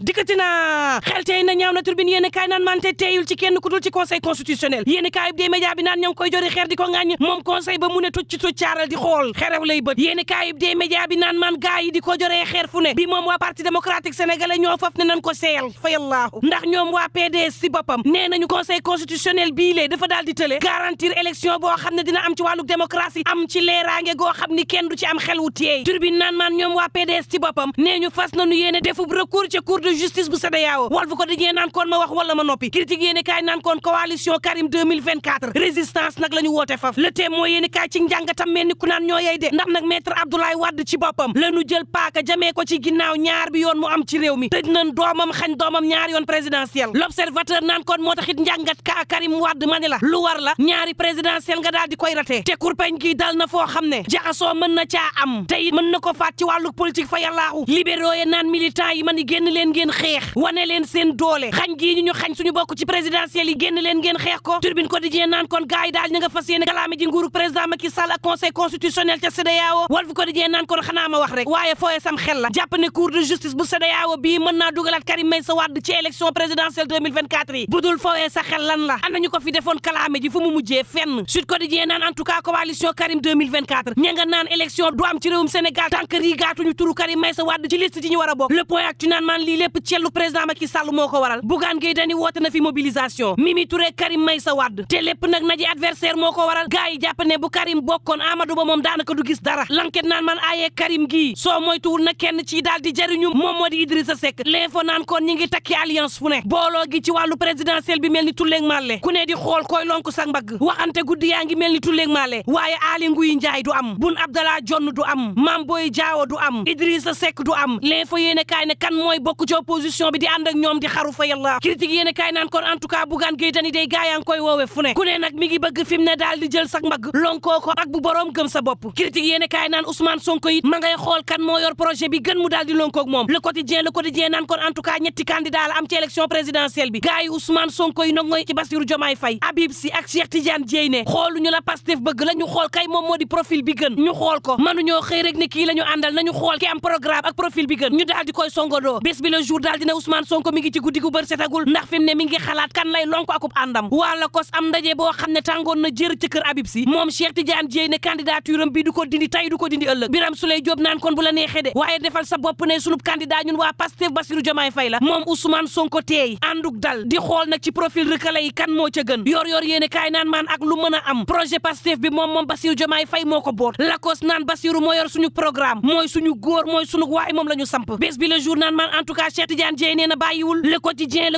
dikkati na xel tey na ñaaw na turbine yéen kaay naan man te teeyul ci kenn ku dul ci conseil constitutionnel yéen kaay bi média bi naan ña ngi koy jori xeer di ko ŋàññ moom conseil ba mu ne tucc tuccaaral di xool xerew lay bët yéen kaay bi média bi naan man gaa yi di ko joree xeer fu ne bi moom waa parti démocratique sénégalais ñoo faf ne nañ ko seeyal fa yallaahu ndax ñoom waa PDS si boppam nee nañu conseil constitutionnel bii lee dafa daal di tële garantir élection boo xam ne dina am ci wàllu démocratie am ci leeraange goo xam ni kenn du ci am xel wu teey turbine naan man ñoom waa PDS ci boppam nee ñu fas nañu yéene defub recours ci cour de justice bu CEDEAO Walf Quotidien naan koon ma wax wala ma noppi critique yéene kaay naan koon coalition Karim 2024 résistance nag la ñu woote faf le Témoin yéene kaay ci njàngatam mel ni ku naan ñoo yey de ndax nag maître Abdoulaye Wade ci boppam la ñu jël paaka jamee ko ci ginnaaw ñaar bi yoon mu am ci réew mi tëj nañ doomam xañ doomam ñaari yoon présidentiel l'observateur naan koon moo taxit njàngat ka Karim Wade ma ne la lu war la ñaari présidentiel nga daal di koy raté te kurpeñ gi dal na foo xam ne jaxasoo mën na caa am te it mën na ko faat ci wàllu politique fa yàllaahu libéraux yi naan militant yi man génn leen ngeen xeex wane leen seen doole xañ gii ñu xañ suñu bokk ci présidentiel yi génn leen ngeen xeex ko Tribune Quotidien naan kon gars yi daal ñu nga fas yéene kalaame ji nguuru président Macky Sall ak conseil constitutionnel ca CEDEAO Walf Quotidien naan kon xanaa ma wax rek waaye fooye sam xel la jàpp ne cour de justice bu CEDEAO bii mën naa dugalaat Karim Meïssa Wade ci élection présidentielle 2024 yi budul fooye sa xel lan la ana ñu ko fi defoon kalaame ji fu mu mujjee fenn Sud Quotidien naan en tout cas coalition Karim 2024 ña nga naan élection du am ci réewum Sénégal tant que rigaatuñu turu Karim Meïssa Wade ci liste ci ñu war a bokk le point ak ci naan maan lii lépp cellu président Macky Sall moo ko waral Bougane Gueye Dany woote na fi mobilisation Mimi Touré Karim Meïssa Wade te lépp nag naji adversaire moo ko waral gars yi jàpp ne bu Karim bokkoon Amadou Ba moom daanaka du gis dara lanket naan man aayee Karim gii soo moytuwul na kenn ci daal di jariñu moom moo di Idrissa Seck l'info naan kon ñi ngi takki alliance fu ne booloo gi ci wàllu présidentiel bi mel ni tulleeg màlle ku ne di xool koy lonku sa mbagg waxante guddi yaa ngi mel ni tulleeg màlle waaye Aly Ngouille Ndiaye du am Boun Abdallah Dionne du am Mame Boye Diao du am Idrissa Seck du am l'info yéene kaay ne kan mooy bokk ci opposition bi di ànd ak ñoom di xaru fa yàlla critique yéene kaay naan kon en tout cas Bougane Gueye Dany day gaa yaa ngi koy woowe fu ne ku ne nag mi ngi bëgg fi mu ne daal di jël sa mbagg lonkoo ko ak bu boroom gëm sa bopp critique yéene kaay naan Ousmane Sonko it ma ngay xool kan moo yor projet bi gën mu daal di lonkoog moom le quotidien naan kon en tout cas ñetti candidat la am ci élection présidentielle bi gars yi Ousmane Sonko yi nag mooy ci Bassirou Diomaye Faye Habib Sy ak Cheikh Tidiane Dièye ne xooluñu la Pastef bëgg la ñu xool kay moom moo di profil bi gën ñu xool ko mënuñoo xëy rek ne kii la ñu àndal nañu xool ki am programme ak profil bi gën ñu daal di koy songodoo bés bi le jour daal dina Ousmane Sonko mi ngi ci guddi gu bër setagul ndax fi mu ne mi ngi xalaat kan lay lonko akub àndam wala kos am ndaje boo xam ne tàngoon na jër ci kër Habib Sy moom Cheikh Tidiane Dièye ne candidature am bi du ko dindi tay du ko dindi ëllëg Birame Souleye Diop naan kon bu la neexee de waaye defal sa bopp ne sunub candidat ñun waa Pastef Bassirou Diomaye Faye la moom Ousmane Sonko teey ànduk dal di xool nag ci profil recalé yi kan moo ca gën yor yéene kaay naan maan ak lu mën a am projet Pastef bi moom Bassirou Diomaye Faye moo ko boot lakos naan Bassirou moo yor suñu programme mooy suñu góor mooy suñu waay moom la ñu samp bés bi le jour naan maan en tout cas Cheikh Tidiane Dièye nee na bàyyiwul le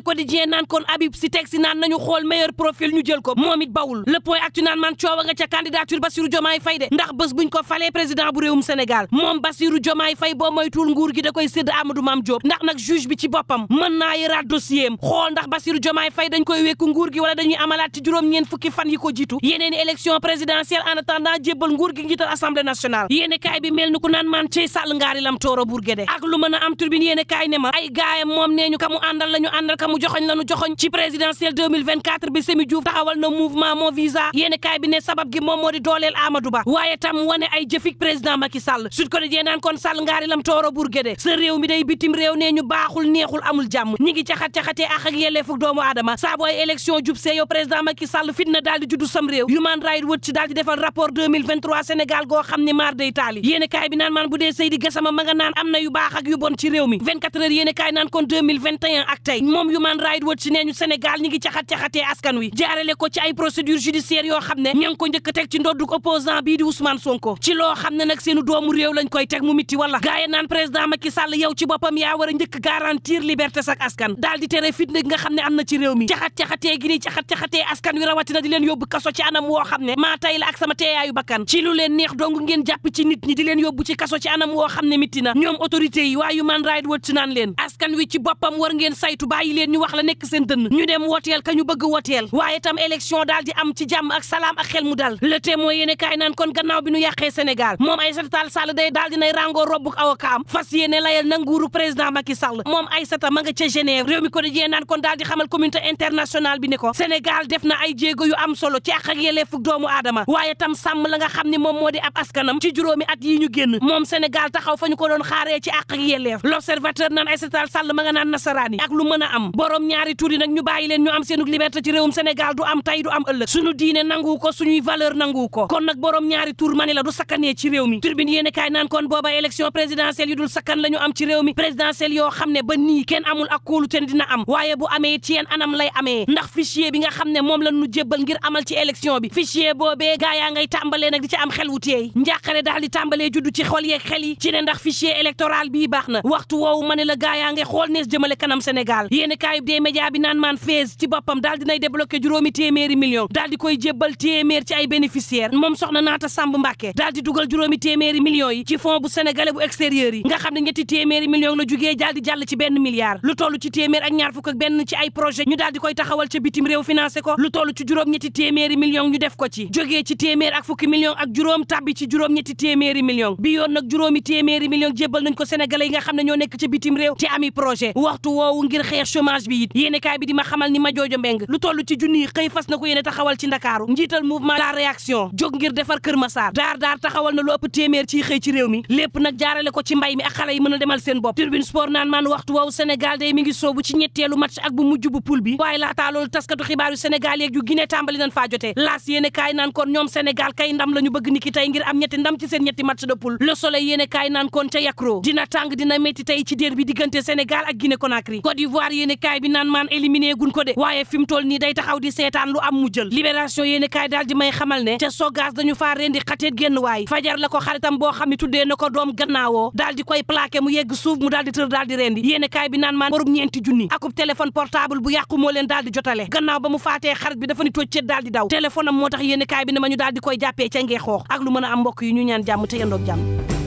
quotidien naan kon Habib Sy teg si naan nañu xool meilleur profil ñu jël ko moom it bawul le point actu naan maan coowa nga ca candidature Bassirou Diomaye Faye de ndax bés buñ ko falee président bu réewum Sénégal moom Bassirou Diomaye Faye boo moytuwul nguur gi da koy sédd Amadou Mame Diop ndax nag juge bi ci boppam mën naa yëraat dossier am xool ndax Bassirou Diomaye Faye dañ koy wekku nguur gi wala dañuy amalaat ci juróom-ñeent fukki fan yi ko jiitu yeneen élection présidentielle en attendant jébbal nguur gi njiital assemblée nationale yéene kaay bi mel ni ku naan maan cey sàll ngaari lam tooro Bourguédé ak lu mën a am turbine yéene kaay ne ma ay gaayam moom nee ñu ka mu àndal la ñu àndal ka mu joxoñ la ñu joxoñ ci présidentielle 2024 bi Semi Diouf taxawal na mouvement Mon Visa yéene kaay bi ne sabab gi moom moo di dooleel Amadou Ba waaye tam wane ay jëfik président Macky Sall Sud Quotidien naan kon sàll ngaari lam tooro Bourguédé sa réew mi day bitim réew nee ñu baaxul neexul amul jàmm ñi ngi caxat-caxatee ak yelleefuk doomu aadama saa booy élection jub see yow président Macky Sall fitna daal di juddu sam réew Human Rights Watch ci daal di defal rapport 2023 Sénégal goo xam ne maar day taali yéene kaay bi naan maan bu dee Seydi Gassama ma nga naan am na yu baax ak yu bon ci réew mi 24 heures yéene kaay naan kon 2021 ak tey moom Human Rights Watch nee ñu Sénégal ñi ngi caxat-caxatee askan wi jaarale ko ci ay procédure judiciaire yoo xam ne ña ngi ko njëkk teg ci ndodduk opposant bii di Ousmane Sonko ci loo xam ne nag seenu doomu réew lañ koy teg mu mitti wala gaaye naan président Macky Sall yow ci boppam yaa war a njëkk garantir liberté sak askan daal di tere fitna gi nga xam ne am na ci réew mi caxat-caxatee gi ni caxat-caxatee askan wi rawatina di leen yóbbu kaso ci anam woo xam ne maa tay la ak sama teeyaayu bakkan ci lu leen neex dong ngeen jàpp ci nit ñi di leen yóbbu ci kaso ci anam woo xam ne mitti na ñoom autorité yi waa Human Rights Watch naan leen askan wi ci boppam war ngeen saytu bàyyi leen ñu wax la nekk seen dënn ñu dem woteel ka ñu bëgg woteel waaye tam élection daal di am ci jàmm ak salaam ak xel mu dal le Témoin yéene kaay naan kon gannaaw bi ñu yàqee Sénégal moom Aïssata Tall Sall day daal dinay rangoo robbuk avocat am fas yéene layal na nguuru président Macky Sall moom Aïssata ma nga ca Genève réew mi ko di jee naan kon daal di xamal communauté internationale bi ne ko Sénégal def na ay jéego yu am solo ci àq ak yelleefuk doomu aadama waaye tam sàmm la nga xam ne moom moo di ab askanam ci juróomi at yi ñu génn moom Sénégal taxaw fa ñu ko doon xaaree ci àq ak yelleef l'observateur naan Aïssata Sall ma nga naan nasaraan yi ak lu mën a am borom ñaari tur yi nag ñu bàyyi leen ñu am seenu liberté ci réewum Sénégal du am tey du am ëllëg suñu diine nangu ko suñuy valeur nangu ko kon nag borom ñaari tur mani la du sakkanee ci réew mi turbine yéene kaay naan kon booba élection présidentielle yu dul sakkan la ñu am ci réew mi présidentielle yoo xam ne ba nii kenn amul ak kóolu te dina am waaye bu amee ci yeen anam lay amee ndax fichier bi nga xam ne moom la ñu jébbal ngir amal ci élection bi fichier boobee gaa yaa ngay tàmbalee nag di ci am xel wu teey njàqare daal di tàmbalee juddu ci xol yeeg xel yi ci ne ndax fichier électoral bii baax na waxtu woowu ma ne la gaa yaa ngay xool nees jëmale kanam Sénégal yéeni kaayub des médias bi naan maan fees ci boppam daal dinay débloqué juróomi téeméeri million daal di koy jébbal téeméer ci ay bénéficiaires moom soxna Naata Samb Mbàkke daal di dugal juróomi téeméeri millions yi ci fond bu sénégalais bu extérieur yi nga xam ne ñetti téeméeri millions la jugee daal di jàll ci benn milliard lu toll ci téeméer ak ñaar fukk ak benn ci ay projet ñu daal di koy taxawal ca bitim réew financé ko lu toll ci juróom ñetti téeméeri millions ñu def ko ci jógee ci téeméer ak fukki millions ak juróom tabbi ci juróom ñetti téeméeri millions bi yoon nag juróomi téeméeri millions jébbal nañ ko sénégalais yi nga xam ne ñoo nekk ca bitim réew te ami projet waxtu woowu ngir xeex chômage bi it yéene kaay bi di ma xamal ni ma joojo mbeng lu toll ci junni xëy fas na ko yéene taxawal ci ndakaaru njiital mouvement la réaction jóg ngir defar Kër Massar daar taxawal na lu ëpp téeméer ciy xëy ci réew mi lépp nag jaarale ko ci mbay mi ak xale yi mën a demal seen bopp Tribune Sport naan maan waxtu woowu Sénégal day mi ngi soobu ci ñetteelu match ak bu mujj bu poule bi waaye laataa loolu taskatu xibaaru Sénégal yeeg yu Guinée tàmbali nañ faa jotee laas yéene kaay naan kon ñoom Sénégal kay ndam la ñu bëgg niki tey ngir am ñetti ndam ci seen ñetti match de poule Le Soleil yéene kaay naan kon ca Yakro dina tàng dina métti tey ci déer bi diggante Sénégal ak Guinée Conakry Côte d'Ivoire yéene kaay bi naan maan éliminé gun ko de waaye fi mu toll nii day taxaw di seetaan lu am mu jël Libération yéene kaay daal di may xamal ne ca Sogas dañu faa rendi xateet génn waay fajar la ko xaritam boo xam ne tuddee na ko doom gannaawoo daal di koy plaqué mu yegg suuf mu daal di tër daal di rendi yéene kaay bi naan maan borom ñeenti junni akub téléphone portable bu yàqu moo leen daal di jotale gannaaw ba mu faatee xarit bi dafa ni toccet daal di daw téléphone am moo tax yéene kaay bi ne ma ñu daal di koy jàppee ca ngee xoox ak lu mën a am mbokk yi ñu ñaan jàmm te yendoog jàmm